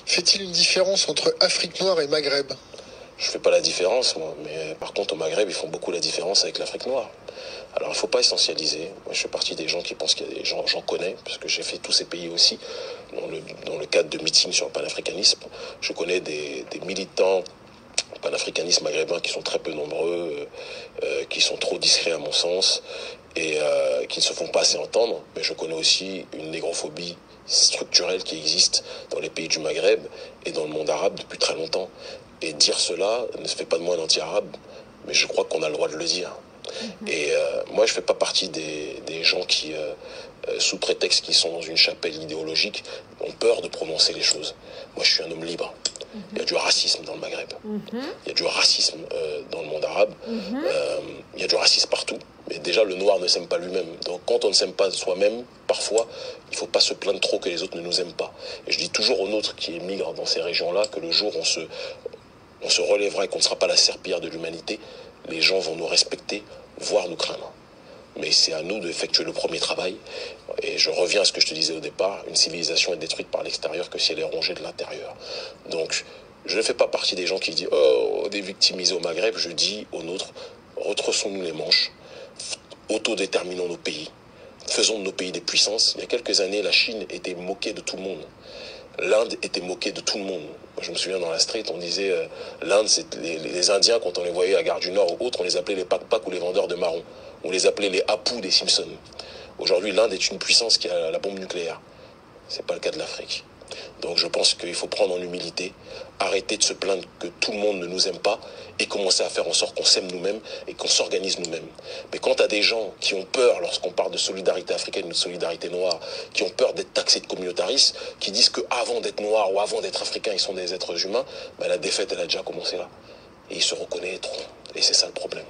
Fait-il une différence entre Afrique noire et Maghreb? Je fais pas la différence, moi, mais par contre, au Maghreb, ils font beaucoup la différence avec l'Afrique noire. Alors, il ne faut pas essentialiser. Moi, je fais partie des gens qui pensent qu'il y a des gens, j'en connais, parce que j'ai fait tous ces pays aussi, dans le cadre de meetings sur le panafricanisme. Je connais des militants panafricanistes maghrébins qui sont très peu nombreux, qui sont trop discrets à mon sens, et qui ne se font pas assez entendre. Mais je connais aussi une négrophobie structurelle qui existe dans les pays du Maghreb et dans le monde arabe depuis très longtemps. Et dire cela ne se fait pas de moi un anti-arabe, mais je crois qu'on a le droit de le dire. Et moi, je ne fais pas partie des gens qui, sous prétexte qu'ils sont dans une chapelle idéologique, ont peur de prononcer les choses. Moi, je suis un homme libre. Il y a du racisme dans le Maghreb. Il y a du racisme dans le monde arabe. Il y a du racisme partout. Mais déjà, le noir ne s'aime pas lui-même. Donc, quand on ne s'aime pas soi-même, parfois, il ne faut pas se plaindre trop que les autres ne nous aiment pas. Et je dis toujours aux nôtres qui émigrent dans ces régions-là que le jour où on se relèvera et qu'on ne sera pas la serpillière de l'humanité, les gens vont nous respecter, voire nous craindre. Mais c'est à nous d'effectuer le premier travail. Et je reviens à ce que je te disais au départ, une civilisation est détruite par l'extérieur que si elle est rongée de l'intérieur. Donc, je ne fais pas partie des gens qui disent « Oh, des victimisés au Maghreb ». Je dis aux nôtres, retroussons-nous les manches, autodéterminons nos pays, faisons de nos pays des puissances. Il y a quelques années, la Chine était moquée de tout le monde. L'Inde était moquée de tout le monde. Moi, je me souviens dans la street, on disait l'Inde, c'est les Indiens, quand on les voyait à Gare du Nord ou autre, on les appelait les pac-pac ou les vendeurs de marrons. On les appelait les Apu des Simpsons. Aujourd'hui, l'Inde est une puissance qui a la bombe nucléaire. C'est pas le cas de l'Afrique. Donc je pense qu'il faut prendre en humilité, arrêter de se plaindre que tout le monde ne nous aime pas et commencer à faire en sorte qu'on s'aime nous-mêmes et qu'on s'organise nous-mêmes. Mais quand tu as des gens qui ont peur lorsqu'on parle de solidarité africaine ou de solidarité noire, qui ont peur d'être taxés de communautaristes, qui disent qu'avant d'être noirs ou avant d'être africains, ils sont des êtres humains, ben la défaite, elle a déjà commencé là. Et ils se reconnaîtront. Et c'est ça le problème.